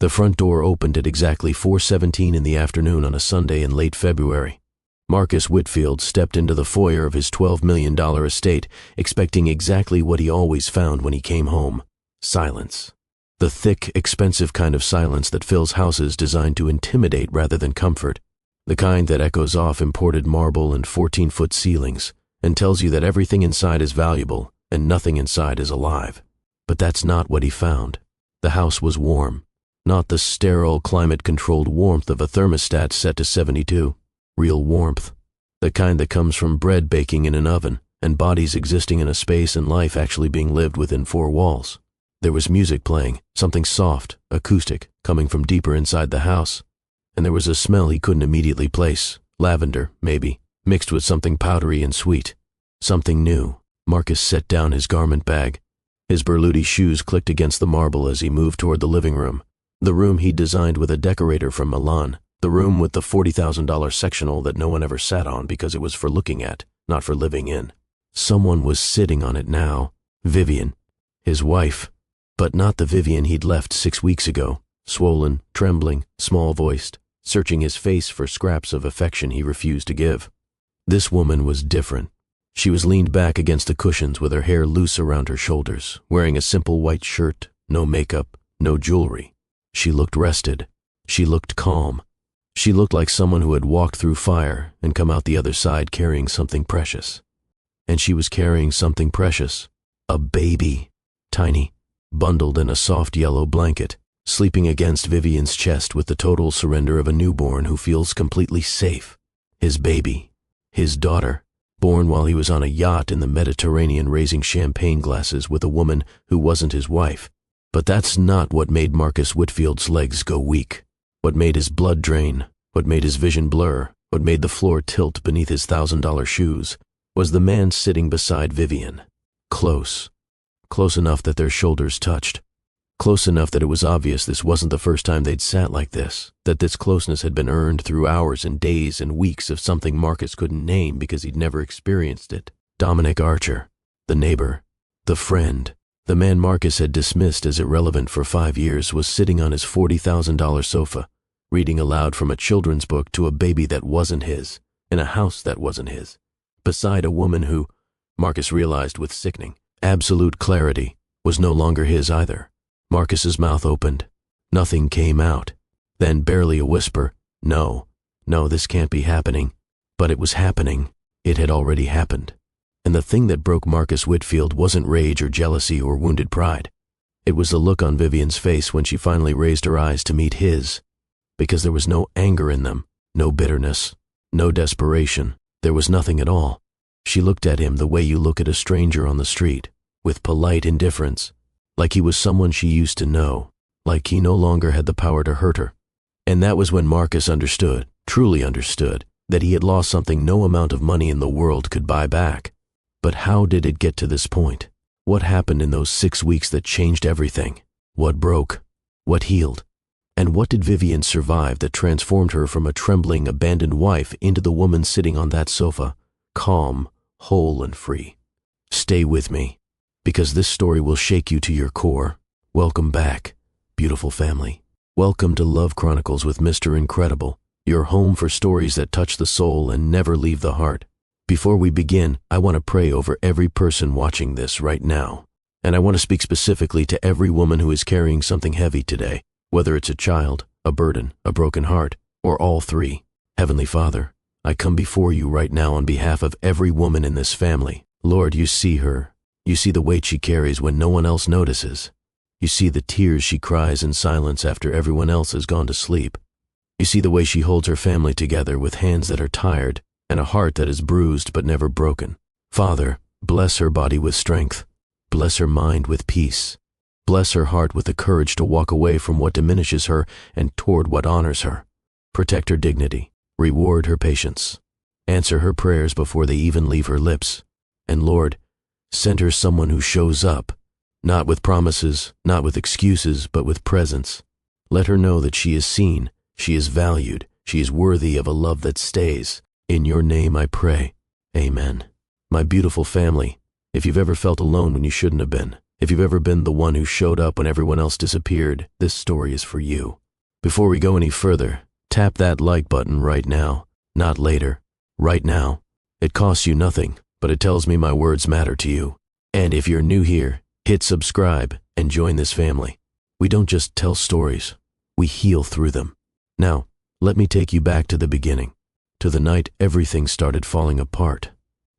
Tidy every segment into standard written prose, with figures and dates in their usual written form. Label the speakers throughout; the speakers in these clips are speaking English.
Speaker 1: The front door opened at exactly 4:17 in the afternoon on a Sunday in late February. Marcus Whitfield stepped into the foyer of his $12 million estate, expecting exactly what he always found when he came home: silence. The thick, expensive kind of silence that fills houses designed to intimidate rather than comfort. The kind that echoes off imported marble and 14-foot ceilings and tells you that everything inside is valuable and nothing inside is alive. But that's not what he found. The house was warm. Not the sterile, climate-controlled warmth of a thermostat set to 72. Real warmth. The kind that comes from bread baking in an oven and bodies existing in a space and life actually being lived within four walls. There was music playing, something soft, acoustic, coming from deeper inside the house. And there was a smell he couldn't immediately place. Lavender, maybe, mixed with something powdery and sweet. Something new. Marcus set down his garment bag. His Berluti shoes clicked against the marble as he moved toward the living room. The room he'd designed with a decorator from Milan. The room with the $40,000 sectional that no one ever sat on because it was for looking at, not for living in. Someone was sitting on it now. Vivian. His wife. But not the Vivian he'd left 6 weeks ago. Swollen, trembling, small-voiced, searching his face for scraps of affection he refused to give. This woman was different. She was leaned back against the cushions with her hair loose around her shoulders, wearing a simple white shirt, no makeup, no jewelry. She looked rested. She looked calm. She looked like someone who had walked through fire and come out the other side carrying something precious. And she was carrying something precious. A baby. Tiny, bundled in a soft yellow blanket, sleeping against Vivian's chest with the total surrender of a newborn who feels completely safe. His baby. His daughter. Born while he was on a yacht in the Mediterranean raising champagne glasses with a woman who wasn't his wife. But that's not what made Marcus Whitfield's legs go weak. What made his blood drain, what made his vision blur, what made the floor tilt beneath his $1,000 shoes, was the man sitting beside Vivian. Close. Close enough that their shoulders touched. Close enough that it was obvious this wasn't the first time they'd sat like this, that this closeness had been earned through hours and days and weeks of something Marcus couldn't name because he'd never experienced it. Dominic Archer, the neighbor, the friend, the man Marcus had dismissed as irrelevant for 5 years, was sitting on his $40,000 sofa, reading aloud from a children's book to a baby that wasn't his, in a house that wasn't his, beside a woman who, Marcus realized with sickening, absolute clarity, was no longer his either. Marcus's mouth opened. Nothing came out. Then barely a whisper, "No, this can't be happening." But it was happening. It had already happened. And the thing that broke Marcus Whitfield wasn't rage or jealousy or wounded pride. It was the look on Vivian's face when she finally raised her eyes to meet his. Because there was no anger in them, no bitterness, no desperation. There was nothing at all. She looked at him the way you look at a stranger on the street, with polite indifference, like he was someone she used to know, like he no longer had the power to hurt her. And that was when Marcus understood, truly understood, that he had lost something no amount of money in the world could buy back. But how did it get to this point? What happened in those 6 weeks that changed everything? What broke? What healed? And what did Vivian survive that transformed her from a trembling, abandoned wife into the woman sitting on that sofa, calm, whole, and free? Stay with me, because this story will shake you to your core. Welcome back, beautiful family. Welcome to Love Chronicles with Mr. Incredible, your home for stories that touch the soul and never leave the heart. Before we begin, I want to pray over every person watching this right now. And I want to speak specifically to every woman who is carrying something heavy today, whether it's a child, a burden, a broken heart, or all three. Heavenly Father, I come before you right now on behalf of every woman in this family. Lord, you see her. You see the weight she carries when no one else notices. You see the tears she cries in silence after everyone else has gone to sleep. You see the way she holds her family together with hands that are tired and a heart that is bruised but never broken. Father, bless her body with strength. Bless her mind with peace. Bless her heart with the courage to walk away from what diminishes her and toward what honors her. Protect her dignity. Reward her patience. Answer her prayers before they even leave her lips. And Lord, send her someone who shows up, not with promises, not with excuses, but with presence. Let her know that she is seen, she is valued, she is worthy of a love that stays. In your name I pray. Amen. My beautiful family, if you've ever felt alone when you shouldn't have been, If you've ever been the one who showed up when everyone else disappeared, this story is for you. Before we go any further, tap that like button right now, not later, right now. It costs you nothing, but it tells me my words matter to you. And if you're new here, hit subscribe and join this family. We don't just tell stories, we heal through them. Now, let me take you back to the beginning, to the night everything started falling apart.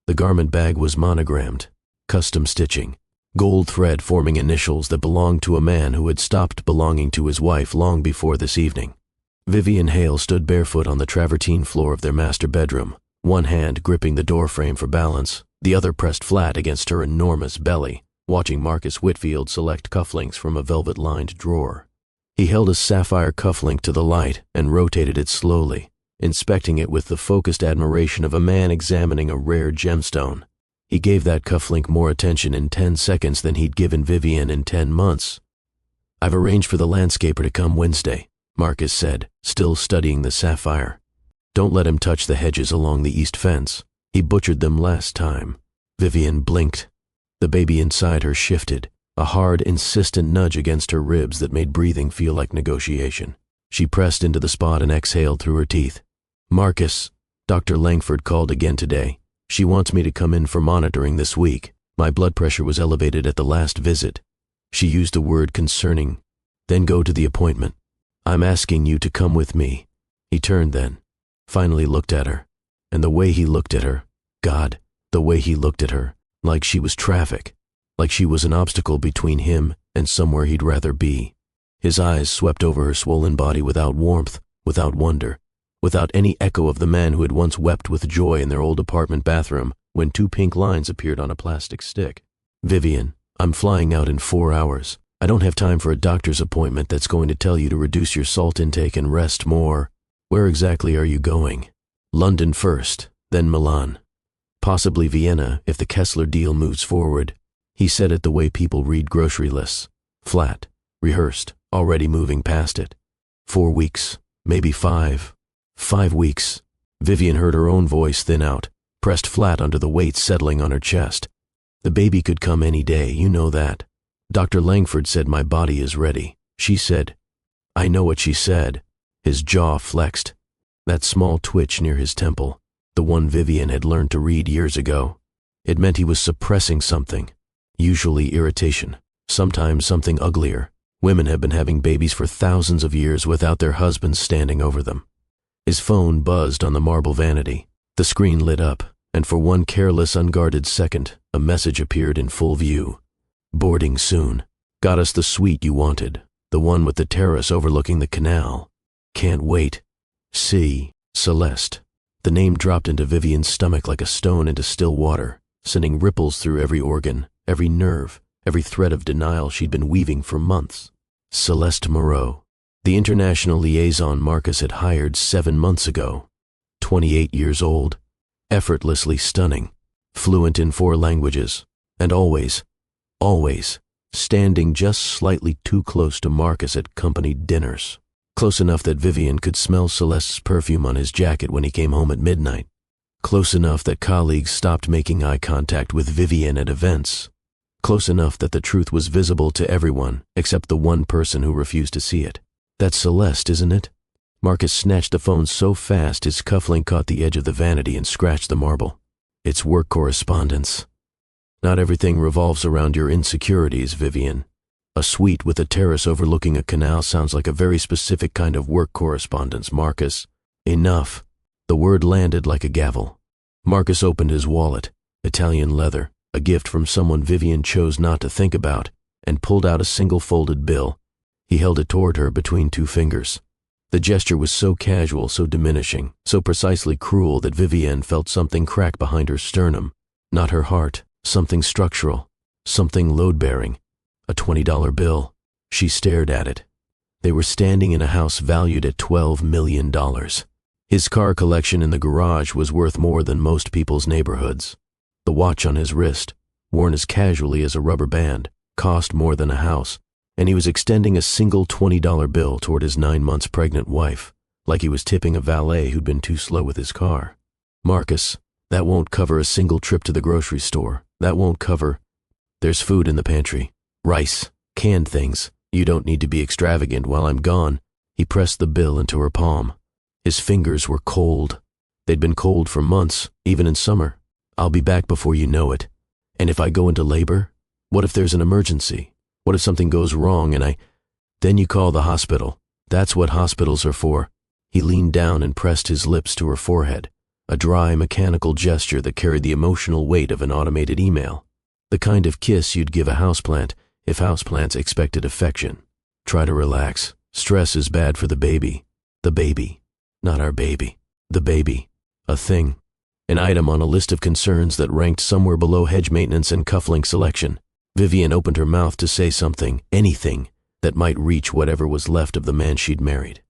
Speaker 1: The garment bag was monogrammed, custom stitching, gold thread forming initials that belonged to a man who had stopped belonging to his wife long before this evening. Vivian Hale stood barefoot on the travertine floor of their master bedroom, one hand gripping the doorframe for balance, the other pressed flat against her enormous belly, watching Marcus Whitfield select cufflinks from a velvet-lined drawer. He held a sapphire cufflink to the light and rotated it slowly, inspecting it with the focused admiration of a man examining a rare gemstone. He gave that cufflink more attention in 10 seconds than he'd given Vivian in 10 months. "I've arranged for the landscaper to come Wednesday," Marcus said, still studying the sapphire. "Don't let him touch the hedges along the east fence. He butchered them last time." Vivian blinked. The baby inside her shifted, a hard, insistent nudge against her ribs that made breathing feel like negotiation. She pressed into the spot and exhaled through her teeth. "Marcus, Dr. Langford called again today. She wants me to come in for monitoring this week. My blood pressure was elevated at the last visit." She used the word concerning. "Then go to the appointment. I'm asking you to come with me." He turned then, finally looked at her. And the way he looked at her, God, the way he looked at her, like she was traffic, like she was an obstacle between him and somewhere he'd rather be. His eyes swept over her swollen body without warmth, without wonder, without any echo of the man who had once wept with joy in their old apartment bathroom when 2 pink lines appeared on a plastic stick. "Vivian, I'm flying out in 4 hours. I don't have time for a doctor's appointment that's going to tell you to reduce your salt intake and rest more. Where exactly are you going?" "London first, then Milan. Possibly Vienna if the Kessler deal moves forward." He said it the way people read grocery lists. Flat, rehearsed, already moving past it. 4 weeks, maybe 5. 5 weeks. Vivian heard her own voice thin out, pressed flat under the weight settling on her chest. "The baby could come any day, you know that. Dr. Langford said my body is ready." She said, "I know what she said." His jaw flexed. That small twitch near his temple, the one Vivian had learned to read years ago. It meant he was suppressing something, usually irritation, sometimes something uglier. Women have been having babies for thousands of years without their husbands standing over them. His phone buzzed on the marble vanity. The screen lit up, and for one careless, unguarded second, a message appeared in full view. "Boarding soon. Got us the suite you wanted, the one with the terrace overlooking the canal. Can't wait. See, Celeste." The name dropped into Vivian's stomach like a stone into still water, sending ripples through every organ, every nerve, every thread of denial she'd been weaving for months. Celeste Moreau, the international liaison Marcus had hired 7 months ago. 28 years old, effortlessly stunning, fluent in 4 languages, and always, standing just slightly too close to Marcus at company dinners. Close enough that Vivian could smell Celeste's perfume on his jacket when he came home at midnight. Close enough that colleagues stopped making eye contact with Vivian at events. Close enough that the truth was visible to everyone except the one person who refused to see it. "That's Celeste, isn't it?" Marcus snatched the phone so fast his cufflink caught the edge of the vanity and scratched the marble. "It's work correspondence." "Not everything revolves around your insecurities, Vivian. A suite with a terrace overlooking a canal sounds like a very specific kind of work correspondence, Marcus." "Enough." The word landed like a gavel. Marcus opened his wallet, Italian leather, a gift from someone Vivian chose not to think about, and pulled out a single folded bill. He held it toward her between 2 fingers. The gesture was so casual, so diminishing, so precisely cruel that Vivian felt something crack behind her sternum. Not her heart, something structural, something load-bearing. A $20 bill. She stared at it. They were standing in a house valued at $12 million. His car collection in the garage was worth more than most people's neighborhoods. The watch on his wrist, worn as casually as a rubber band, cost more than a house, and he was extending a single $20 bill toward his 9 months pregnant wife, like he was tipping a valet who'd been too slow with his car. "Marcus, that won't cover a single trip to the grocery store. That won't cover—" "There's food in the pantry. Rice, canned things. You don't need to be extravagant while I'm gone." He pressed the bill into her palm. His fingers were cold. They'd been cold for months, even in summer. "I'll be back before you know it. And if I go into labor? What if there's an emergency? What if something goes wrong and Then you call the hospital. That's what hospitals are for." He leaned down and pressed his lips to her forehead, a dry, mechanical gesture that carried the emotional weight of an automated email. The kind of kiss you'd give a houseplant if houseplants expected affection. "Try to relax. Stress is bad for the baby." The baby. Not our baby. The baby. A thing. An item on a list of concerns that ranked somewhere below hedge maintenance and cufflink selection. Vivian opened her mouth to say something, anything, that might reach whatever was left of the man she'd married.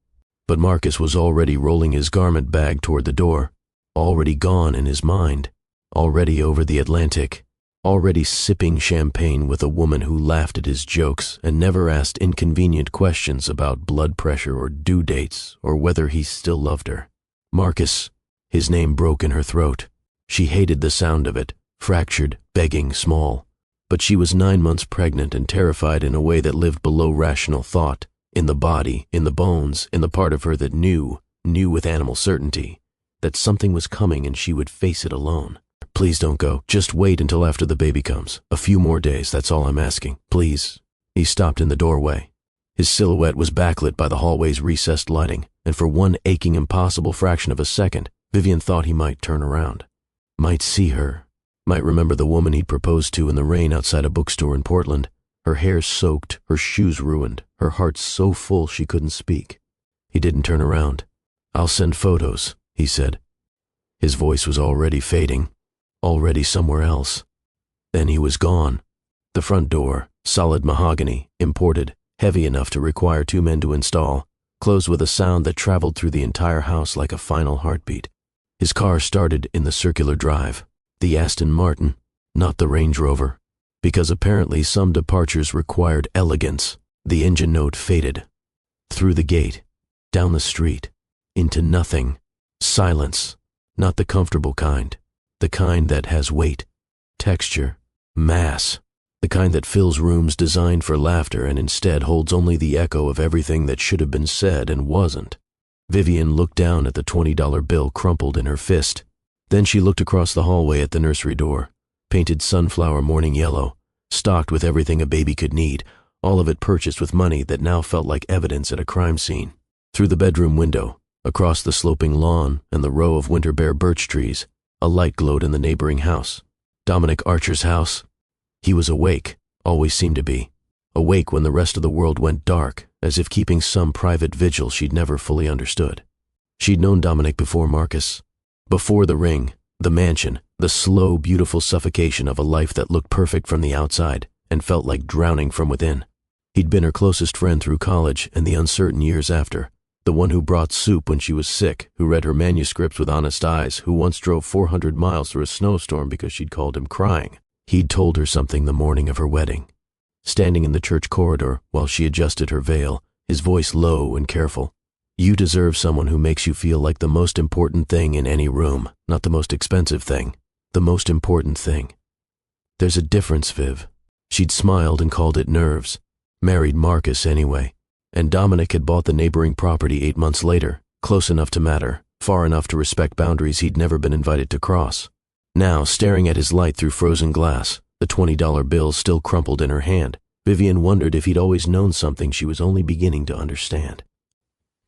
Speaker 1: But Marcus was already rolling his garment bag toward the door, already gone in his mind, already over the Atlantic, already sipping champagne with a woman who laughed at his jokes and never asked inconvenient questions about blood pressure or due dates or whether he still loved her. Marcus. His name broke in her throat. She hated the sound of it, fractured, begging, small. But she was 9 months pregnant and terrified in a way that lived below rational thought, in the body, in the bones, in the part of her that knew with animal certainty, that something was coming and she would face it alone. "Please don't go. Just wait until after the baby comes. A few more days, that's all I'm asking. Please." He stopped in the doorway. His silhouette was backlit by the hallway's recessed lighting, and for one aching impossible fraction of a second, Vivian thought he might turn around. Might see her. Might remember the woman he'd proposed to in the rain outside a bookstore in Portland. Her hair soaked, her shoes ruined, her heart so full she couldn't speak. He didn't turn around. "I'll send photos," he said. His voice was already fading, already somewhere else. Then he was gone. The front door, solid mahogany, imported, heavy enough to require 2 men to install, closed with a sound that traveled through the entire house like a final heartbeat. His car started in the circular drive. The Aston Martin, not the Range Rover. Because apparently some departures required elegance, the engine note faded. Through the gate, down the street, into nothing. Silence. Not the comfortable kind. The kind that has weight, texture, mass. The kind that fills rooms designed for laughter and instead holds only the echo of everything that should have been said and wasn't. Vivian looked down at the $20 bill crumpled in her fist. Then she looked across the hallway at the nursery door, painted sunflower morning yellow, stocked with everything a baby could need, all of it purchased with money that now felt like evidence at a crime scene. Through the bedroom window, across the sloping lawn and the row of winter bare birch trees, a light glowed in the neighboring house. Dominic Archer's house. He was awake, always seemed to be. Awake when the rest of the world went dark, as if keeping some private vigil she'd never fully understood. She'd known Dominic before Marcus. Before the ring, the mansion, the slow, beautiful suffocation of a life that looked perfect from the outside and felt like drowning from within. He'd been her closest friend through college and the uncertain years after, the one who brought soup when she was sick, who read her manuscripts with honest eyes, who once drove 400 miles through a snowstorm because she'd called him crying. He'd told her something the morning of her wedding. Standing in the church corridor while she adjusted her veil, his voice low and careful. "You deserve someone who makes you feel like the most important thing in any room, not the most expensive thing, the most important thing." There's a difference, Viv. She'd smiled and called it nerves. Married Marcus anyway. And Dominic had bought the neighboring property 8 months later, close enough to matter, far enough to respect boundaries he'd never been invited to cross. Now, staring at his light through frozen glass, the $20 bill still crumpled in her hand, Vivian wondered if he'd always known something she was only beginning to understand.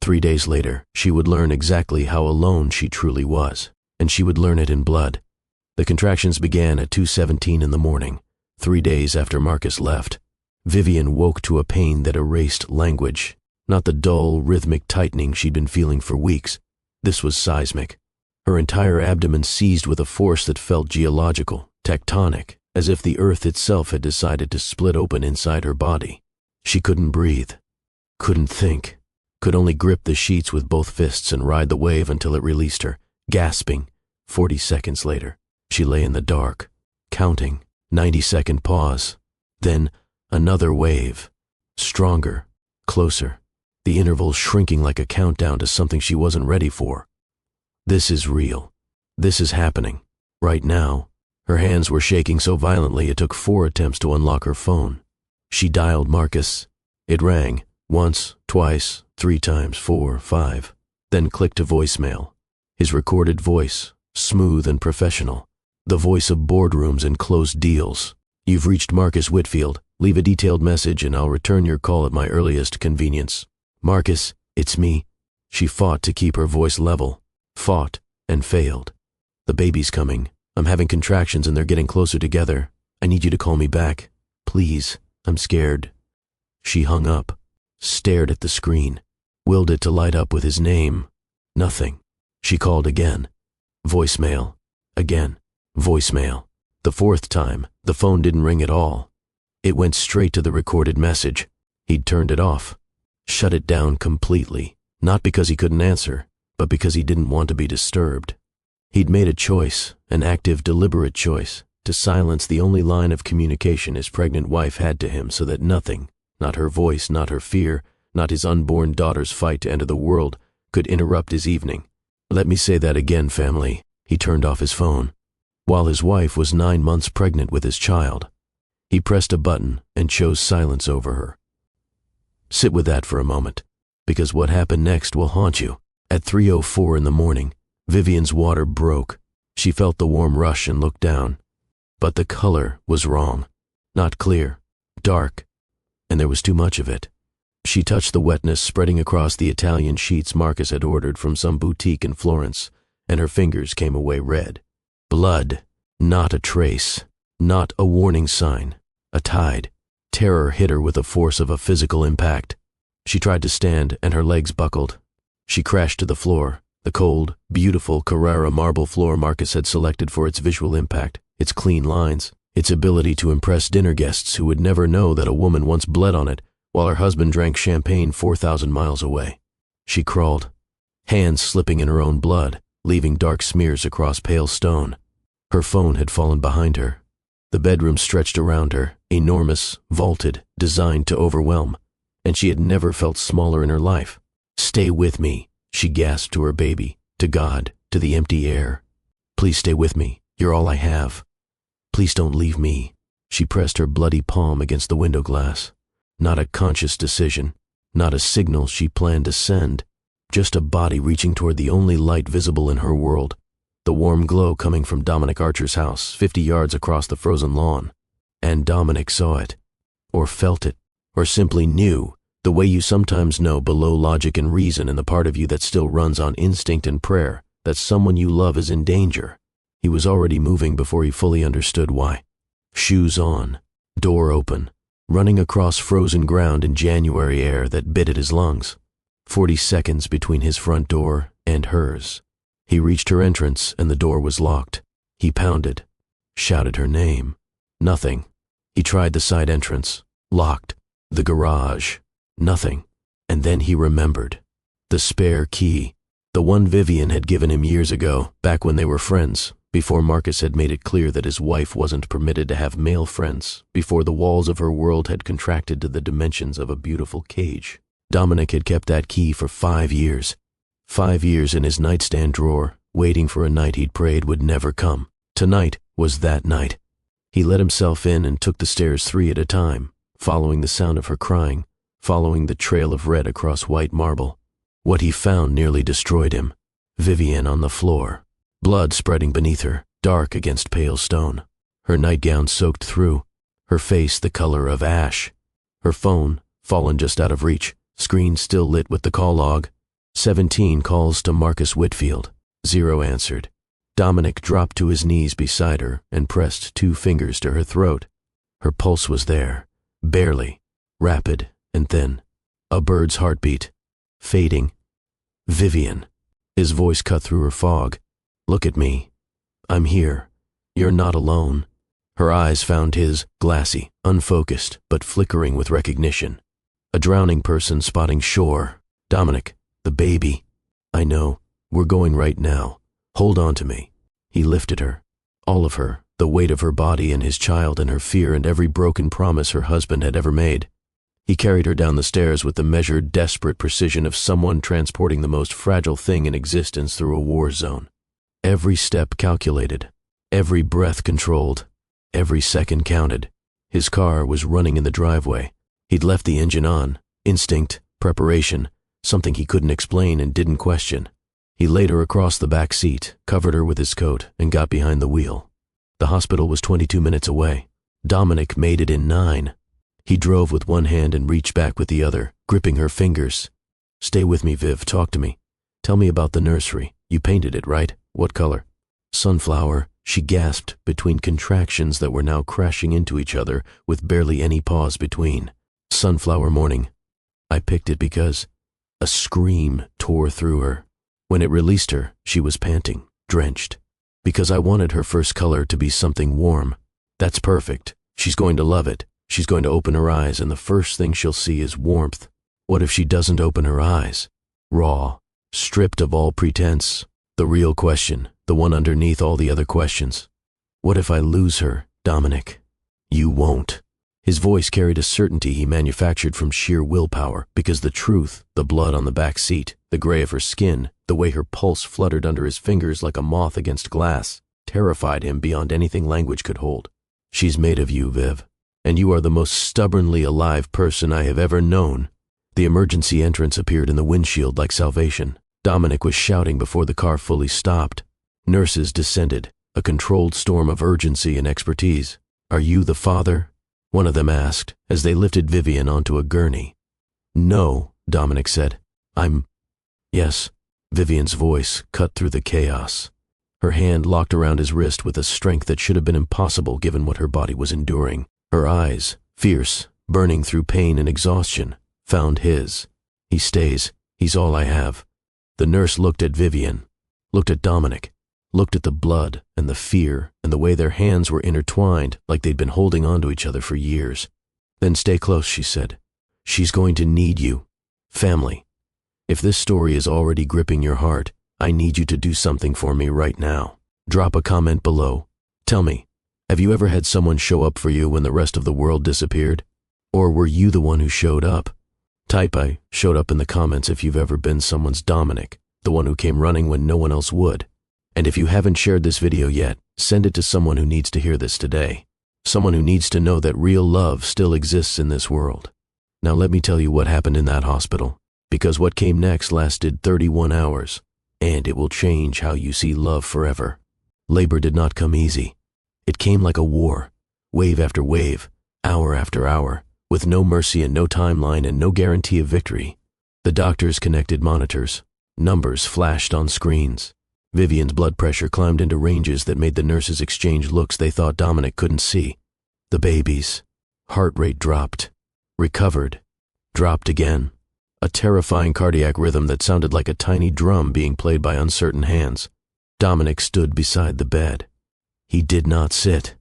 Speaker 1: 3 days later, she would learn exactly how alone she truly was, and she would learn it in blood. The contractions began at 2:17 in the morning, 3 days after Marcus left. Vivian woke to a pain that erased language, not the dull, rhythmic tightening she'd been feeling for weeks. This was seismic. Her entire abdomen seized with a force that felt geological, tectonic, as if the earth itself had decided to split open inside her body. She couldn't breathe, couldn't think, could only grip the sheets with both fists and ride the wave until it released her, gasping. 40 seconds later, she lay in the dark, counting, 90-second pause. Then another wave, stronger, closer, the intervals shrinking like a countdown to something she wasn't ready for. This is real. This is happening. Right now. Her hands were shaking so violently it took 4 attempts to unlock her phone. She dialed Marcus. It rang, once, twice, 3 times, 4, 5, then clicked to voicemail. His recorded voice, smooth and professional. The voice of boardrooms and closed deals. "You've reached Marcus Whitfield. Leave a detailed message and I'll return your call at my earliest convenience." "Marcus, it's me." She fought to keep her voice level. Fought and failed. "The baby's coming. I'm having contractions and they're getting closer together. I need you to call me back. Please, I'm scared." She hung up, stared at the screen, willed it to light up with his name. Nothing. She called again. Voicemail. Again. Voicemail. The 4th time, the phone didn't ring at all. It went straight to the recorded message. He'd turned it off. Shut it down completely. Not because he couldn't answer, but because he didn't want to be disturbed. He'd made a choice, an active, deliberate choice, to silence the only line of communication his pregnant wife had to him so that nothing, not her voice, not her fear, not his unborn daughter's fight to enter the world, could interrupt his evening. "Let me say that again, family." He turned off his phone. While his wife was 9 months pregnant with his child, he pressed a button and chose silence over her. Sit with that for a moment, because what happened next will haunt you. At 3:04 in the morning, Vivian's water broke. She felt the warm rush and looked down. But the color was wrong. Not clear, dark, and there was too much of it. She touched the wetness spreading across the Italian sheets Marcus had ordered from some boutique in Florence, and her fingers came away red. Blood, not a trace, not a warning sign, a tide. Terror hit her with the force of a physical impact. She tried to stand, and her legs buckled. She crashed to the floor, the cold, beautiful Carrara marble floor Marcus had selected for its visual impact, its clean lines, its ability to impress dinner guests who would never know that a woman once bled on it while her husband drank champagne 4,000 miles away. She crawled, hands slipping in her own blood, leaving dark smears across pale stone. Her phone had fallen behind her. The bedroom stretched around her, enormous, vaulted, designed to overwhelm, and she had never felt smaller in her life. "Stay with me," she gasped to her baby, to God, to the empty air. "Please stay with me. You're all I have. Please don't leave me." She pressed her bloody palm against the window glass. Not a conscious decision, not a signal she planned to send, just a body reaching toward the only light visible in her world, the warm glow coming from Dominic Archer's house 50 yards across the frozen lawn. And Dominic saw it, or felt it, or simply knew, the way you sometimes know below logic and reason in the part of you that still runs on instinct and prayer, that someone you love is in danger. He was already moving before he fully understood why. Shoes on, door open, running across frozen ground in January air that bit at his lungs. 40 seconds between his front door and hers. He reached her entrance and the door was locked. He pounded, shouted her name. Nothing. He tried the side entrance. Locked. The garage. Nothing. And then he remembered. The spare key. The one Vivian had given him years ago, back when they were friends, before Marcus had made it clear that his wife wasn't permitted to have male friends, before the walls of her world had contracted to the dimensions of a beautiful cage. Dominic had kept that key for 5 years. 5 years in his nightstand drawer, waiting for a night he'd prayed would never come. Tonight was that night. He let himself in and took the stairs 3 at a time, following the sound of her crying, following the trail of red across white marble. What he found nearly destroyed him. Vivian on the floor, blood spreading beneath her, dark against pale stone. Her nightgown soaked through, her face the color of ash. Her phone, fallen just out of reach, screen still lit with the call log. 17 calls to Marcus Whitfield. 0 answered. Dominic dropped to his knees beside her and pressed 2 fingers to her throat. Her pulse was there, barely, rapid and thin. A bird's heartbeat, fading. Vivian. His voice cut through her fog. "Look at me. I'm here. You're not alone." Her eyes found his, glassy, unfocused, but flickering with recognition. A drowning person spotting shore. "Dominic, the baby. I know. We're going right now. Hold on to me." He lifted her. All of her, the weight of her body and his child and her fear and every broken promise her husband had ever made. He carried her down the stairs with the measured, desperate precision of someone transporting the most fragile thing in existence through a war zone. Every step calculated, every breath controlled, every second counted. His car was running in the driveway. He'd left the engine on. Instinct, preparation, something he couldn't explain and didn't question. He laid her across the back seat, covered her with his coat, and got behind the wheel. The hospital was 22 minutes away. Dominic made it in 9. He drove with one hand and reached back with the other, gripping her fingers. "Stay with me, Viv. Talk to me. Tell me about the nursery. You painted it, right? What color?" "Sunflower," she gasped between contractions that were now crashing into each other with barely any pause between. "Sunflower morning. I picked it because—" A scream tore through her. When it released her, she was panting, drenched. "Because I wanted her first color to be something warm. That's perfect. She's going to love it. She's going to open her eyes and the first thing she'll see is warmth. What if she doesn't open her eyes? Raw, stripped of all pretense. The real question, the one underneath all the other questions. What if I lose her, Dominic?" "You won't." His voice carried a certainty he manufactured from sheer willpower, because the truth, the blood on the back seat, the gray of her skin, the way her pulse fluttered under his fingers like a moth against glass, terrified him beyond anything language could hold. "She's made of you, Viv, and you are the most stubbornly alive person I have ever known." The emergency entrance appeared in the windshield like salvation. Dominic was shouting before the car fully stopped. Nurses descended, a controlled storm of urgency and expertise. "Are you the father?" one of them asked, as they lifted Vivian onto a gurney. "No," Dominic said. Yes." Vivian's voice cut through the chaos. Her hand locked around his wrist with a strength that should have been impossible given what her body was enduring. Her eyes, fierce, burning through pain and exhaustion, found his. "He stays. He's all I have." The nurse looked at Vivian, looked at Dominic, looked at the blood and the fear and the way their hands were intertwined like they'd been holding on to each other for years. "Then stay close," she said. "She's going to need you. Family. If this story is already gripping your heart, I need you to do something for me right now. Drop a comment below. Tell me, have you ever had someone show up for you when the rest of the world disappeared? Or were you the one who showed up? Type "I" showed up in the comments if you've ever been someone's Dominic, the one who came running when no one else would. And if you haven't shared this video yet, send it to someone who needs to hear this today. Someone who needs to know that real love still exists in this world. Now let me tell you what happened in that hospital, because what came next lasted 31 hours, and it will change how you see love forever. Labor did not come easy. It came like a war, wave after wave, hour after hour, with no mercy and no timeline and no guarantee of victory. The doctors connected monitors. Numbers flashed on screens. Vivian's blood pressure climbed into ranges that made the nurses exchange looks they thought Dominic couldn't see. The baby's heart rate dropped, recovered, dropped again. A terrifying cardiac rhythm that sounded like a tiny drum being played by uncertain hands. Dominic stood beside the bed. He did not sit,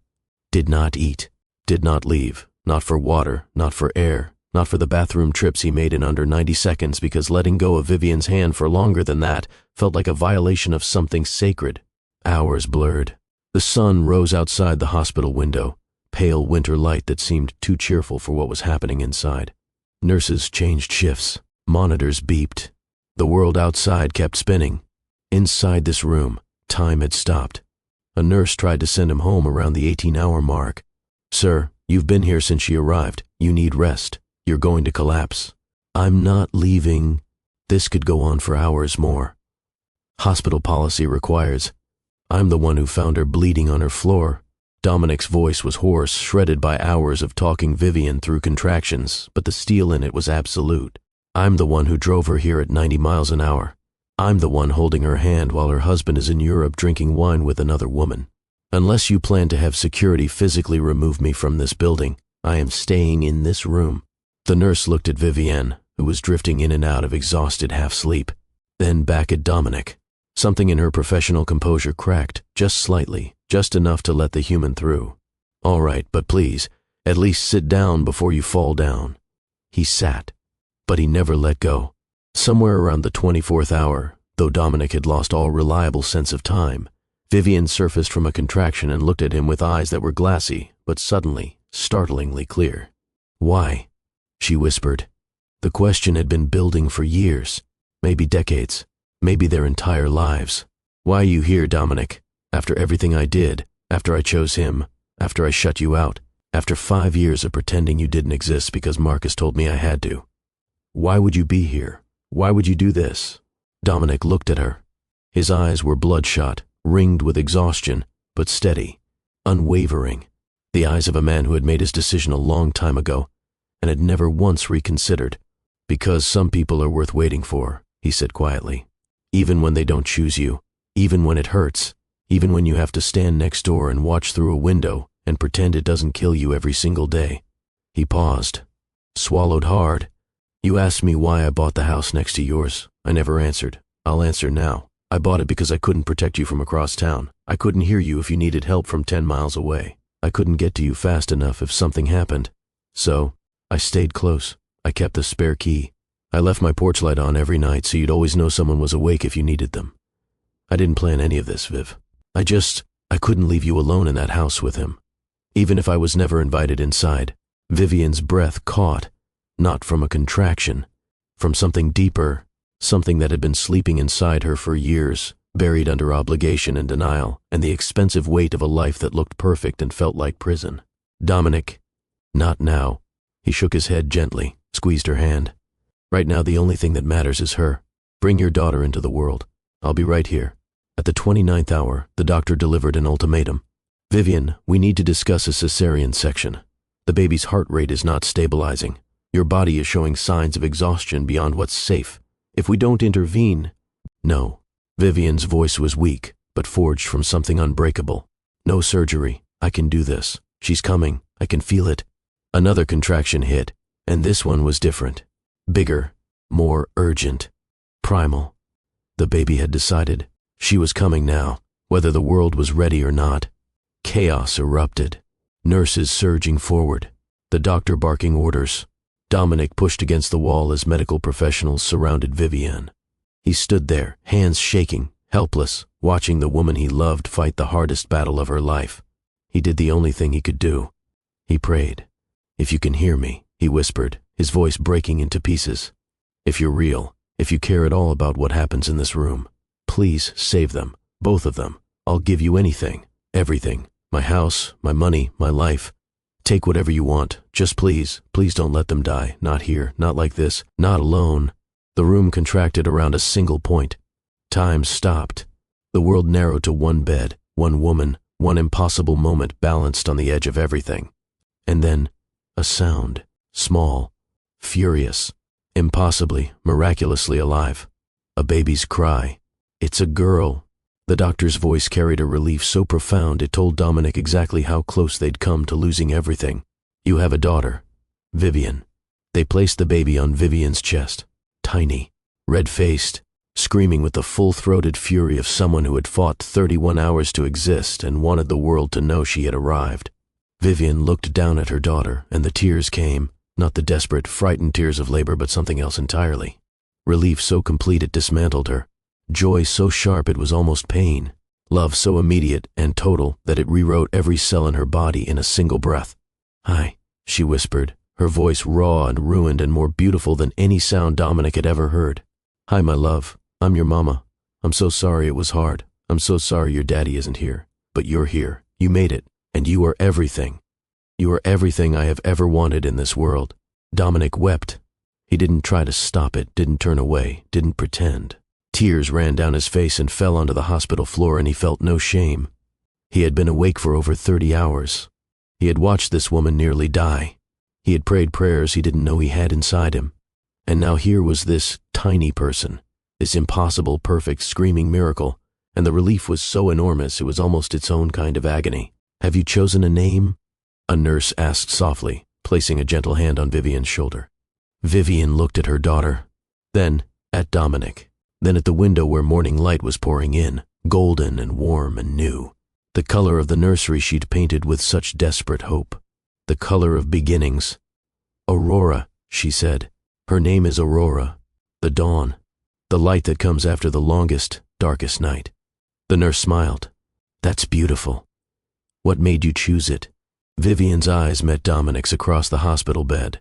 Speaker 1: did not eat, did not leave, not for water, not for air, not for the bathroom trips he made in under 90 seconds because letting go of Vivian's hand for longer than that felt like a violation of something sacred. Hours blurred. The sun rose outside the hospital window, pale winter light that seemed too cheerful for what was happening inside. Nurses changed shifts. Monitors beeped. The world outside kept spinning. Inside this room, time had stopped. A nurse tried to send him home around the 18-hour mark. "Sir, you've been here since she arrived. You need rest. You're going to collapse." "I'm not leaving." This could go on for hours more. Hospital policy requires. "I'm the one who found her bleeding on her floor." Dominic's voice was hoarse, shredded by hours of talking Vivian through contractions, but the steel in it was absolute. "I'm the one who drove her here at 90 miles an hour. I'm the one holding her hand while her husband is in Europe drinking wine with another woman. Unless you plan to have security physically remove me from this building, I am staying in this room." The nurse looked at Vivienne, who was drifting in and out of exhausted half-sleep, then back at Dominic. Something in her professional composure cracked, just slightly, just enough to let the human through. "All right, but please, at least sit down before you fall down." He sat, but he never let go. Somewhere around the 24th hour, though Dominic had lost all reliable sense of time, Vivian surfaced from a contraction and looked at him with eyes that were glassy, but suddenly, startlingly clear. "Why?" she whispered. The question had been building for years, maybe decades, maybe their entire lives. "Why are you here, Dominic? After everything I did, after I chose him, after I shut you out?" After 5 years of pretending you didn't exist because Marcus told me I had to. Why would you be here? Why would you do this? Dominic looked at her. His eyes were bloodshot, ringed with exhaustion, but steady, unwavering. The eyes of a man who had made his decision a long time ago and had never once reconsidered. Because some people are worth waiting for, he said quietly. Even when they don't choose you, even when it hurts, even when you have to stand next door and watch through a window and pretend it doesn't kill you every single day. He paused, swallowed hard. You asked me why I bought the house next to yours. I never answered. I'll answer now. I bought it because I couldn't protect you from across town. I couldn't hear you if you needed help from 10 miles away. I couldn't get to you fast enough if something happened. So, I stayed close. I kept the spare key. I left my porch light on every night so you'd always know someone was awake if you needed them. I didn't plan any of this, Viv. I couldn't leave you alone in that house with him. Even if I was never invited inside. Vivian's breath caught, not from a contraction, from something deeper, something that had been sleeping inside her for years, buried under obligation and denial, and the expensive weight of a life that looked perfect and felt like prison. Dominic, not now. He shook his head gently, squeezed her hand. Right now the only thing that matters is her. Bring your daughter into the world. I'll be right here. At the 29th hour, the doctor delivered an ultimatum. Vivian, we need to discuss a cesarean section. The baby's heart rate is not stabilizing. Your body is showing signs of exhaustion beyond what's safe. If we don't intervene... No. Vivian's voice was weak, but forged from something unbreakable. No surgery. I can do this. She's coming. I can feel it. Another contraction hit, and this one was different. Bigger, more urgent, primal. The baby had decided. She was coming now, whether the world was ready or not. Chaos erupted. Nurses surging forward. The doctor barking orders. Dominic pushed against the wall as medical professionals surrounded Vivian. He stood there, hands shaking, helpless, watching the woman he loved fight the hardest battle of her life. He did the only thing he could do. He prayed. If you can hear me, he whispered, his voice breaking into pieces. If you're real, if you care at all about what happens in this room, please save them, both of them. I'll give you anything, everything, my house, my money, my life. Take whatever you want, just please don't let them die, not here, not like this, not alone. The room contracted around a single point. Time stopped. The world narrowed to one bed, one woman, one impossible moment balanced on the edge of everything. And then, a sound, small, furious, impossibly, miraculously alive. A baby's cry. It's a girl. The doctor's voice carried a relief so profound it told Dominic exactly how close they'd come to losing everything. You have a daughter, Vivian. They placed the baby on Vivian's chest, tiny, red-faced, screaming with the full-throated fury of someone who had fought 31 hours to exist and wanted the world to know she had arrived. Vivian looked down at her daughter, and the tears came, not the desperate, frightened tears of labor, but something else entirely. Relief so complete it dismantled her. Joy so sharp it was almost pain. Love so immediate and total that it rewrote every cell in her body in a single breath. "Hi," she whispered, her voice raw and ruined and more beautiful than any sound Dominic had ever heard. "Hi, my love. I'm your mama. I'm so sorry it was hard. I'm so sorry your daddy isn't here. But you're here. You made it. And you are everything. You are everything I have ever wanted in this world." Dominic wept. He didn't try to stop it, didn't turn away, didn't pretend. Tears ran down his face and fell onto the hospital floor, and he felt no shame. He had been awake for over 30 hours. He had watched this woman nearly die. He had prayed prayers he didn't know he had inside him. And now here was this tiny person, this impossible, perfect, screaming miracle, and the relief was so enormous it was almost its own kind of agony. "Have you chosen a name?" a nurse asked softly, placing a gentle hand on Vivian's shoulder. Vivian looked at her daughter, then at Dominic, then at the window where morning light was pouring in, golden and warm and new. The color of the nursery she'd painted with such desperate hope. The color of beginnings. "Aurora," she said. "Her name is Aurora. The dawn. The light that comes after the longest, darkest night." The nurse smiled. "That's beautiful. What made you choose it?" Vivian's eyes met Dominic's across the hospital bed.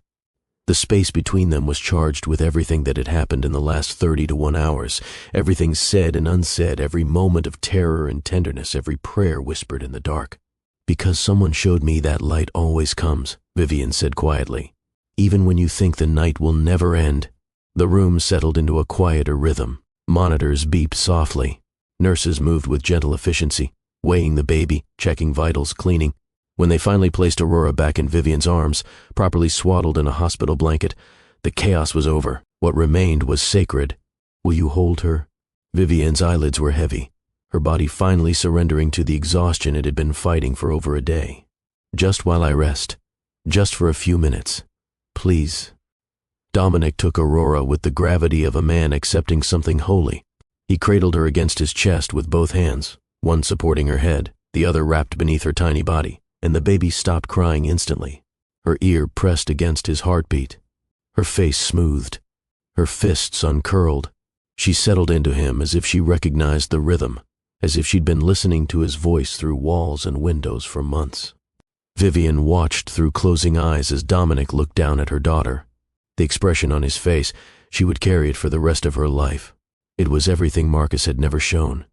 Speaker 1: The space between them was charged with everything that had happened in the last 31 hours, everything said and unsaid, every moment of terror and tenderness, every prayer whispered in the dark. Because someone showed me that light always comes, Vivian said quietly. Even when you think the night will never end. The room settled into a quieter rhythm. Monitors beeped softly. Nurses moved with gentle efficiency, weighing the baby, checking vitals, cleaning. When they finally placed Aurora back in Vivian's arms, properly swaddled in a hospital blanket, the chaos was over. What remained was sacred. Will you hold her? Vivian's eyelids were heavy, her body finally surrendering to the exhaustion it had been fighting for over a day. Just while I rest. Just for a few minutes. Please. Dominic took Aurora with the gravity of a man accepting something holy. He cradled her against his chest with both hands, one supporting her head, the other wrapped beneath her tiny body, and the baby stopped crying instantly. Her ear pressed against his heartbeat. Her face smoothed. Her fists uncurled. She settled into him as if she recognized the rhythm, as if she'd been listening to his voice through walls and windows for months. Vivian watched through closing eyes as Dominic looked down at her daughter. The expression on his face, she would carry it for the rest of her life. It was everything Marcus had never shown.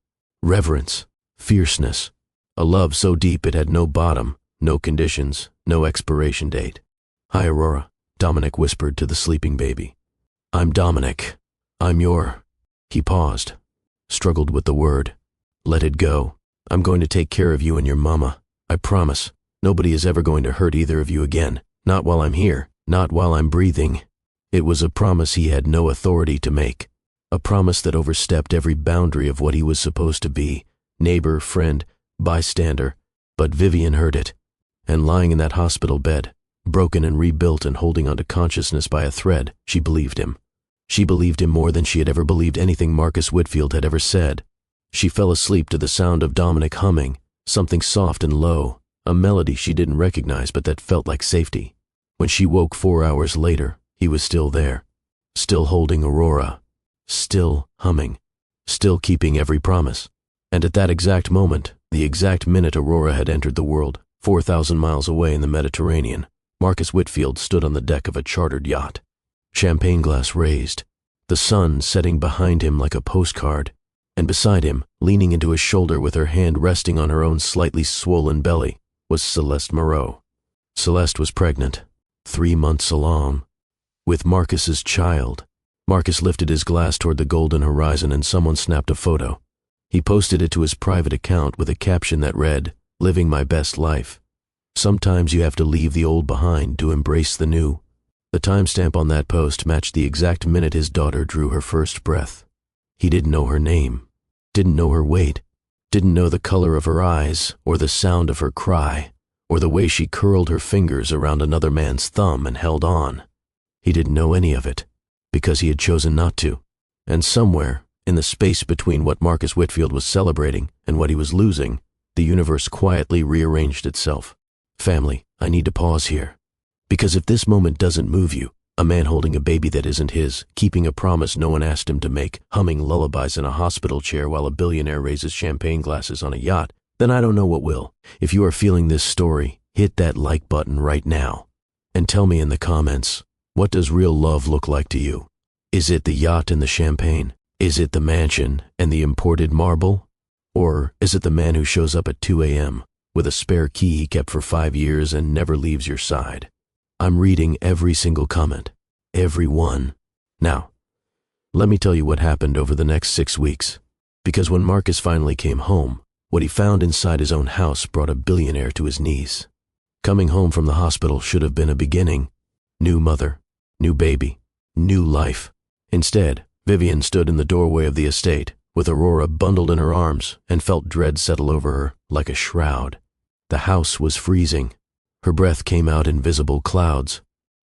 Speaker 1: Reverence, fierceness, a love so deep it had no bottom, no conditions, no expiration date. Hi, Aurora, Dominic whispered to the sleeping baby. I'm Dominic. I'm your... He paused, struggled with the word. Let it go. I'm going to take care of you and your mama. I promise. Nobody is ever going to hurt either of you again. Not while I'm here. Not while I'm breathing. It was a promise he had no authority to make. A promise that overstepped every boundary of what he was supposed to be. Neighbor, friend, bystander. But Vivian heard it. And lying in that hospital bed, broken and rebuilt and holding onto consciousness by a thread, she believed him. She believed him more than she had ever believed anything Marcus Whitfield had ever said. She fell asleep to the sound of Dominic humming, something soft and low, a melody she didn't recognize but that felt like safety. When she woke 4 hours later, he was still there, still holding Aurora, still humming, still keeping every promise. And at that exact moment, the exact minute Aurora had entered the world, 4,000 miles away in the Mediterranean, Marcus Whitfield stood on the deck of a chartered yacht. Champagne glass raised, the sun setting behind him like a postcard, and beside him, leaning into his shoulder with her hand resting on her own slightly swollen belly, was Celeste Moreau. Celeste was pregnant, 3 months along, with Marcus's child. Marcus lifted his glass toward the golden horizon and someone snapped a photo. He posted it to his private account with a caption that read, "Living my best life. Sometimes you have to leave the old behind to embrace the new." The timestamp on that post matched the exact minute his daughter drew her first breath. He didn't know her name, didn't know her weight, didn't know the color of her eyes, or the sound of her cry, or the way she curled her fingers around another man's thumb and held on. He didn't know any of it, because he had chosen not to. And somewhere, in the space between what Marcus Whitfield was celebrating and what he was losing, the universe quietly rearranged itself. Family, I need to pause here. Because if this moment doesn't move you, a man holding a baby that isn't his, keeping a promise no one asked him to make, humming lullabies in a hospital chair while a billionaire raises champagne glasses on a yacht, then I don't know what will. If you are feeling this story, hit that like button right now. And tell me in the comments, what does real love look like to you? Is it the yacht and the champagne? Is it the mansion and the imported marble? Or is it the man who shows up at 2 a.m. with a spare key he kept for 5 years and never leaves your side? I'm reading every single comment. Every one. Now, let me tell you what happened over the next 6 weeks. Because when Marcus finally came home, what he found inside his own house brought a billionaire to his knees. Coming home from the hospital should have been a beginning. New mother, new baby, new life. Instead, Vivian stood in the doorway of the estate, with Aurora bundled in her arms, and felt dread settle over her like a shroud. The house was freezing. Her breath came out in visible clouds.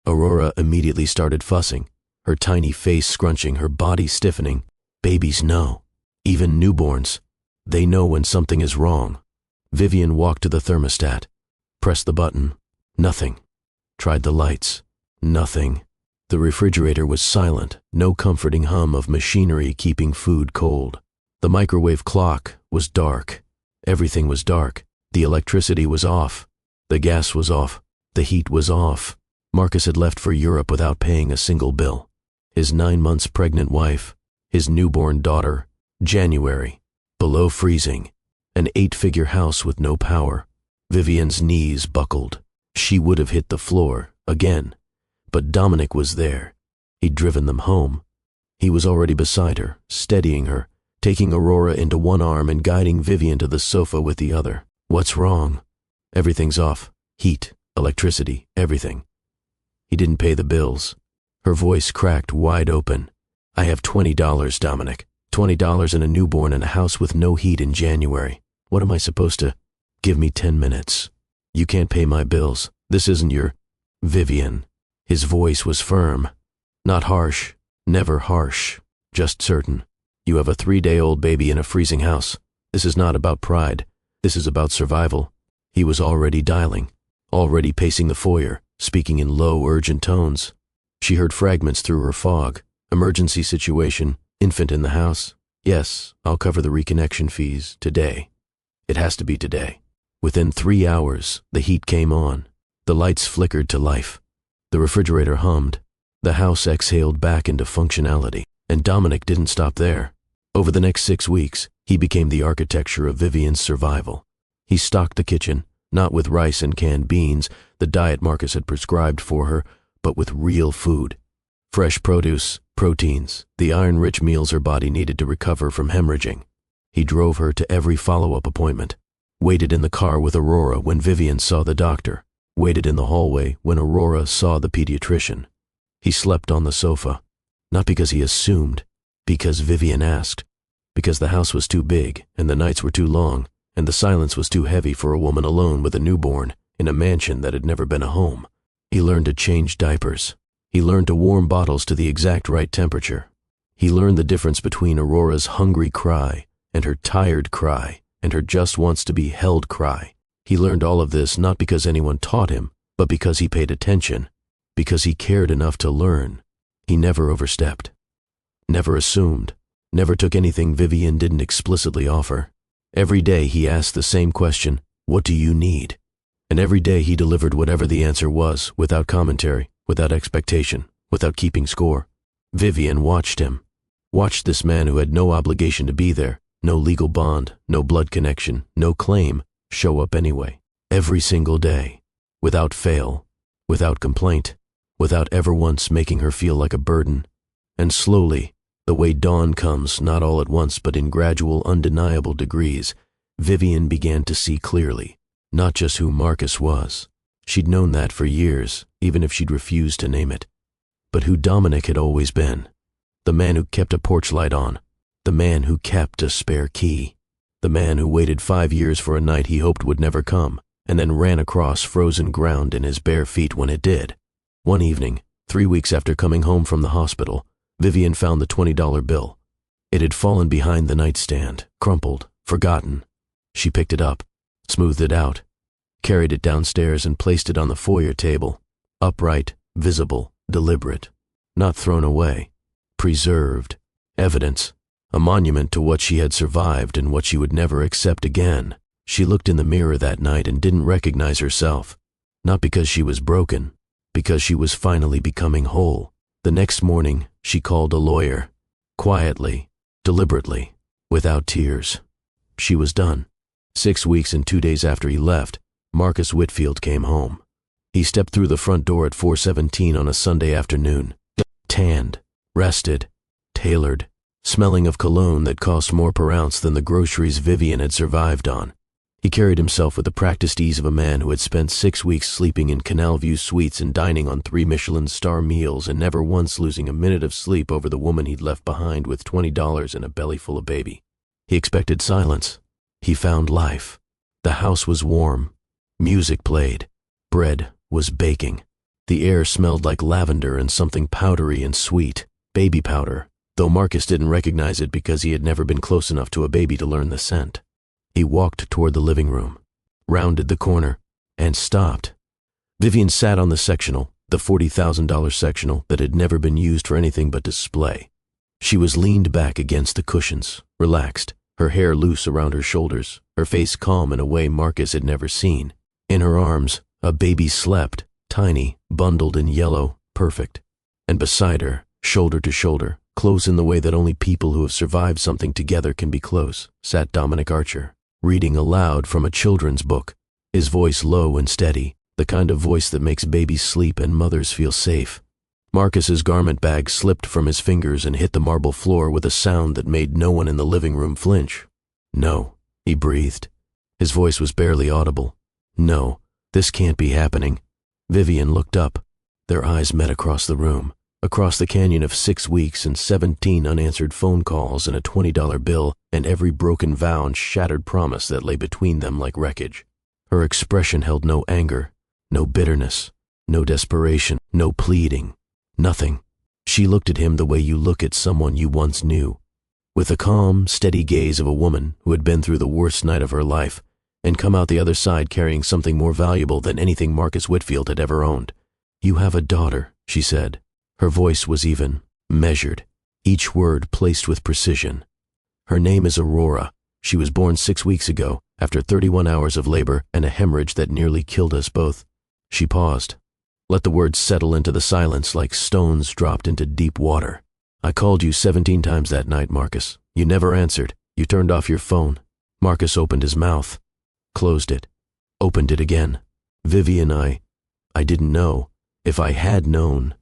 Speaker 1: Aurora immediately started fussing, her tiny face scrunching, her body stiffening. Babies know. Even newborns. They know when something is wrong. Vivian walked to the thermostat, pressed the button. Nothing. Tried the lights. Nothing. The refrigerator was silent, no comforting hum of machinery keeping food cold. The microwave clock was dark. Everything was dark. The electricity was off. The gas was off. The heat was off. Marcus had left for Europe without paying a single bill. His 9 months pregnant wife, his newborn daughter, January, below freezing, an 8-figure house with no power. Vivian's knees buckled. She would have hit the floor, again. But Dominic was there. He'd driven them home. He was already beside her, steadying her, taking Aurora into one arm and guiding Vivian to the sofa with the other. What's wrong? Everything's off. Heat, electricity, everything. He didn't pay the bills. Her voice cracked wide open. I have $20, Dominic. $20 and a newborn and a house with no heat in January. What am I supposed to? Give me 10 minutes. You can't pay my bills. This isn't your... Vivian. His voice was firm. Not harsh. Never harsh. Just certain. You have a 3-day-old baby in a freezing house. This is not about pride. This is about survival. He was already dialing. Already pacing the foyer, speaking in low, urgent tones. She heard fragments through her fog. Emergency situation. Infant in the house. Yes, I'll cover the reconnection fees today. It has to be today. Within 3 hours, the heat came on. The lights flickered to life. The refrigerator hummed. The house exhaled back into functionality. And Dominic didn't stop there. Over the next 6 weeks, he became the architecture of Vivian's survival. He stocked the kitchen, not with rice and canned beans, the diet Marcus had prescribed for her, but with real food. Fresh produce, proteins, the iron-rich meals her body needed to recover from hemorrhaging. He drove her to every follow-up appointment. Waited in the car with Aurora when Vivian saw the doctor. Waited in the hallway when Aurora saw the pediatrician. He slept on the sofa. Not because he assumed, because Vivian asked. Because the house was too big, and the nights were too long, and the silence was too heavy for a woman alone with a newborn, in a mansion that had never been a home. He learned to change diapers. He learned to warm bottles to the exact right temperature. He learned the difference between Aurora's hungry cry, and her tired cry, and her just wants to be held cry. He learned all of this not because anyone taught him, but because he paid attention, because he cared enough to learn. He never overstepped, never assumed, never took anything Vivian didn't explicitly offer. Every day he asked the same question, what do you need? And every day he delivered whatever the answer was, without commentary, without expectation, without keeping score. Vivian watched him, watched this man who had no obligation to be there, no legal bond, no blood connection, no claim, show up anyway, every single day, without fail, without complaint, without ever once making her feel like a burden. And slowly, the way dawn comes not all at once but in gradual, undeniable degrees, Vivian began to see clearly, not just who Marcus was. She'd known that for years, even if she'd refused to name it. But who Dominic had always been. The man who kept a porch light on. The man who kept a spare key. The man who waited 5 years for a night he hoped would never come, and then ran across frozen ground in his bare feet when it did. One evening, 3 weeks after coming home from the hospital, Vivian found the $20 bill. It had fallen behind the nightstand, crumpled, forgotten. She picked it up, smoothed it out, carried it downstairs and placed it on the foyer table. Upright, visible, deliberate. Not thrown away. Preserved. Evidence. A monument to what she had survived and what she would never accept again. She looked in the mirror that night and didn't recognize herself. Not because she was broken, because she was finally becoming whole. The next morning, she called a lawyer. Quietly, deliberately, without tears. She was done. 6 weeks and 2 days after he left, Marcus Whitfield came home. He stepped through the front door at 4:17 on a Sunday afternoon. Tanned, rested, tailored, smelling of cologne that cost more per ounce than the groceries Vivian had survived on. He carried himself with the practiced ease of a man who had spent 6 weeks sleeping in Canal View suites and dining on 3 Michelin star meals and never once losing a minute of sleep over the woman he'd left behind with $20 and a belly full of baby. He expected silence. He found life. The house was warm. Music played. Bread was baking. The air smelled like lavender and something powdery and sweet, baby powder, though Marcus didn't recognize it because he had never been close enough to a baby to learn the scent. He walked toward the living room, rounded the corner, and stopped. Vivian sat on the sectional, the $40,000 sectional that had never been used for anything but display. She was leaned back against the cushions, relaxed, her hair loose around her shoulders, her face calm in a way Marcus had never seen. In her arms, a baby slept, tiny, bundled in yellow, perfect. And beside her, shoulder to shoulder, close in the way that only people who have survived something together can be close, sat Dominic Archer, reading aloud from a children's book. his voice low and steady, the kind of voice that makes babies sleep and mothers feel safe. Marcus's garment bag slipped from his fingers and hit the marble floor with a sound that made no one in the living room flinch. "No," he breathed. His voice was barely audible. "No, this can't be happening." Vivian looked up. Their eyes met across the room, across the canyon of 6 weeks and 17 unanswered phone calls and a $20 bill and every broken vow and shattered promise that lay between them like wreckage. Her expression held no anger, no bitterness, no desperation, no pleading, nothing. She looked at him the way you look at someone you once knew, with the calm, steady gaze of a woman who had been through the worst night of her life and come out the other side carrying something more valuable than anything Marcus Whitfield had ever owned. "You have a daughter," she said. Her voice was even, measured, each word placed with precision. "Her name is Aurora. She was born 6 weeks ago, after 31 hours of labor and a hemorrhage that nearly killed us both." She paused. Let the words settle into the silence like stones dropped into deep water. "I called you 17 times that night, Marcus. You never answered. You turned off your phone." Marcus opened his mouth, closed it, opened it again. "Vivian, I didn't know. If I had known.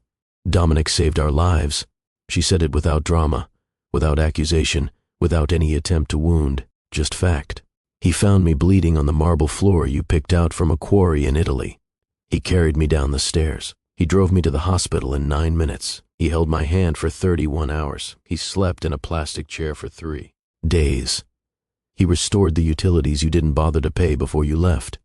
Speaker 1: Dominic saved our lives." She said it without drama, without accusation, without any attempt to wound, just fact. "He found me bleeding on the marble floor you picked out from a quarry in Italy. He carried me down the stairs. He drove me to the hospital in 9 minutes. He held my hand for 31 hours. He slept in a plastic chair for 3 days. He restored the utilities you didn't bother to pay before you left.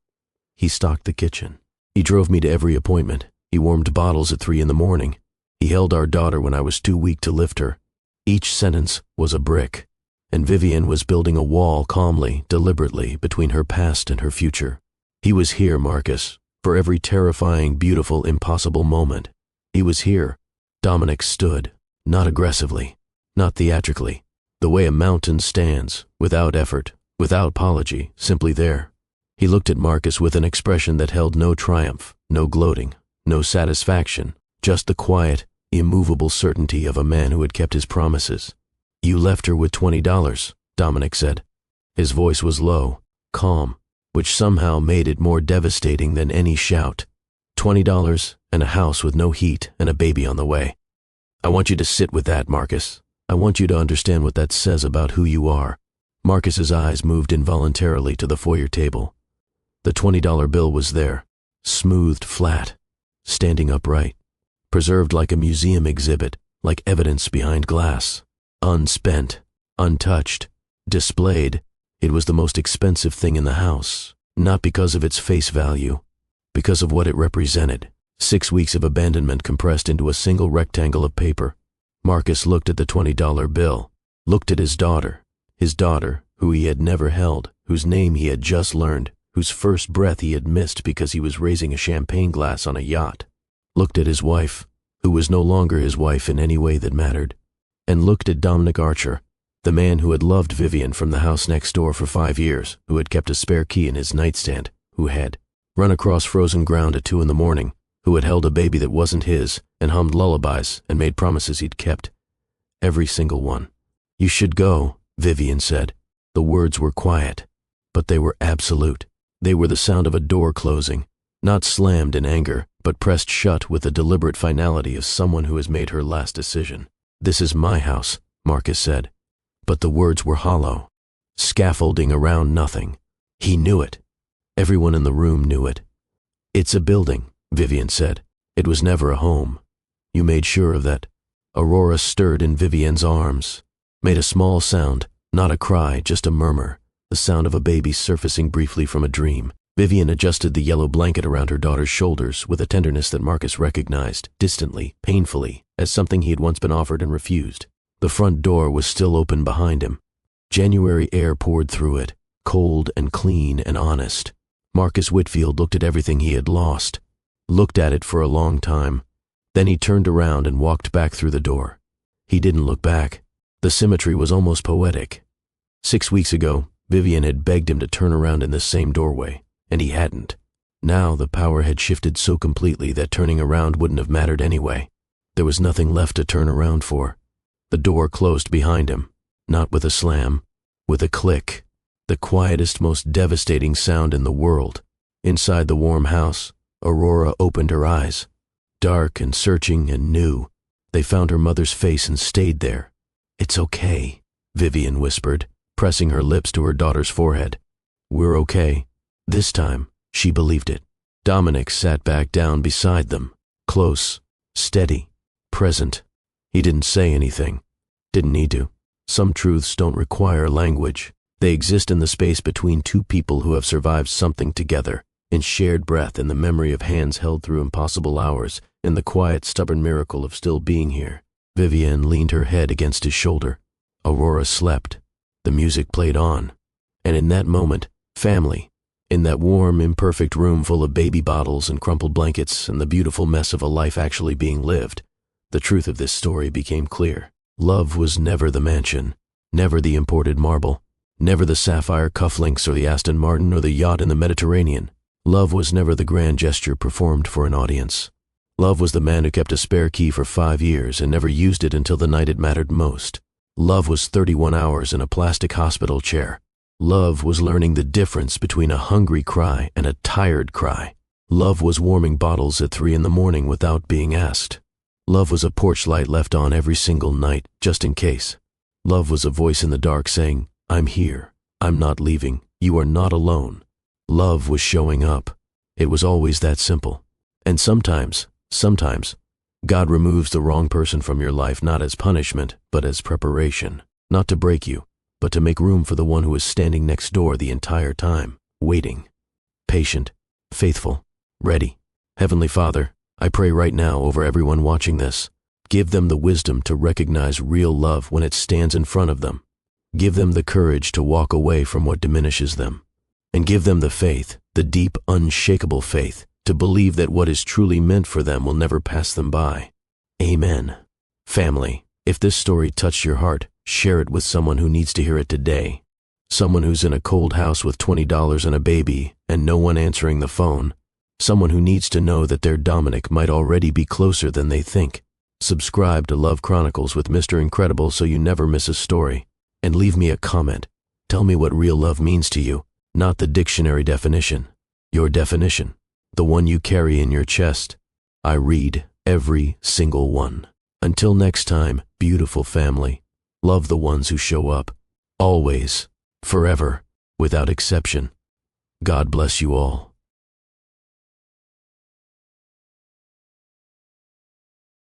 Speaker 1: He stocked the kitchen. He drove me to every appointment. He warmed bottles at 3 in the morning. He held our daughter when I was too weak to lift her." Each sentence was a brick, and Vivian was building a wall calmly, deliberately, between her past and her future. He was here, Marcus, for every terrifying, beautiful, impossible moment. He was here. Dominic stood, not aggressively, not theatrically, the way a mountain stands, without effort, without apology, simply there. He looked at Marcus with an expression that held no triumph, no gloating, no satisfaction, just the quiet, immovable certainty of a man who had kept his promises. "You left her with $20, Dominic said. His voice was low, calm, which somehow made it more devastating than any shout. $20 and a house with no heat and a baby on the way. I want you to sit with that, Marcus. I want you to understand what that says about who you are." Marcus's eyes moved involuntarily to the foyer table. The $20 bill was there, smoothed flat, standing upright, preserved like a museum exhibit, like evidence behind glass, unspent, untouched, displayed. It was the most expensive thing in the house, not because of its face value, because of what it represented. 6 weeks of abandonment compressed into a single rectangle of paper. Marcus looked at the $20 bill, looked at his daughter, who he had never held, whose name he had just learned, whose first breath he had missed because he was raising a champagne glass on a yacht, looked at his wife, who was no longer his wife in any way that mattered, and looked at Dominic Archer, the man who had loved Vivian from the house next door for 5 years, who had kept a spare key in his nightstand, who had run across frozen ground at 2 in the morning, who had held a baby that wasn't his and hummed lullabies and made promises he'd kept. Every single one. "You should go," Vivian said. The words were quiet, but they were absolute. They were the sound of a door closing, not slammed in anger, but pressed shut with the deliberate finality of someone who has made her last decision. "This is my house," Marcus said. But the words were hollow, scaffolding around nothing. He knew it. Everyone in the room knew it. "It's a building," Vivian said. "It was never a home. You made sure of that." Aurora stirred in Vivian's arms, made a small sound, not a cry, just a murmur, the sound of a baby surfacing briefly from a dream. Vivian adjusted the yellow blanket around her daughter's shoulders with a tenderness that Marcus recognized, distantly, painfully, as something he had once been offered and refused. The front door was still open behind him. January air poured through it, cold and clean and honest. Marcus Whitfield looked at everything he had lost, looked at it for a long time. Then he turned around and walked back through the door. He didn't look back. The symmetry was almost poetic. 6 weeks ago, Vivian had begged him to turn around in this same doorway, and he hadn't. Now the power had shifted so completely that turning around wouldn't have mattered anyway. There was nothing left to turn around for. The door closed behind him, not with a slam, with a click, the quietest, most devastating sound in the world. Inside the warm house, Aurora opened her eyes. Dark and searching and new, they found her mother's face and stayed there. "It's okay," Vivian whispered, pressing her lips to her daughter's forehead. "We're okay." This time, she believed it. Dominic sat back down beside them, close, steady, present. He didn't say anything. Didn't need to. Some truths don't require language. They exist in the space between two people who have survived something together, in shared breath, in the memory of hands held through impossible hours, in the quiet, stubborn miracle of still being here. Vivian leaned her head against his shoulder. Aurora slept. The music played on. And in that moment, family, in that warm, imperfect room full of baby bottles and crumpled blankets and the beautiful mess of a life actually being lived, the truth of this story became clear. Love was never the mansion, never the imported marble, never the sapphire cufflinks or the Aston Martin or the yacht in the Mediterranean. Love was never the grand gesture performed for an audience. Love was the man who kept a spare key for 5 years and never used it until the night it mattered most. Love was 31 hours in a plastic hospital chair. Love was learning the difference between a hungry cry and a tired cry. Love was warming bottles at 3 a.m. without being asked. Love was a porch light left on every single night, just in case. Love was a voice in the dark saying, "I'm here. I'm not leaving. You are not alone." Love was showing up. It was always that simple. And sometimes, God removes the wrong person from your life not as punishment, but as preparation. Not to break you, but to make room for the one who is standing next door the entire time, waiting. Patient, faithful, ready. Heavenly Father, I pray right now over everyone watching this. Give them the wisdom to recognize real love when it stands in front of them. Give them the courage to walk away from what diminishes them. And give them the faith, the deep, unshakable faith, to believe that what is truly meant for them will never pass them by. Amen. Family, if this story touched your heart, share it with someone who needs to hear it today. Someone who's in a cold house with $20 and a baby and no one answering the phone. Someone who needs to know that their Dominic might already be closer than they think. Subscribe to Love Chronicles with Mr. Incredible so you never miss a story. And leave me a comment. Tell me what real love means to you, not the dictionary definition. Your definition, the one you carry in your chest. I read every single one. Until next time, beautiful family, love the ones who show up. Always, forever, without exception. God bless you all.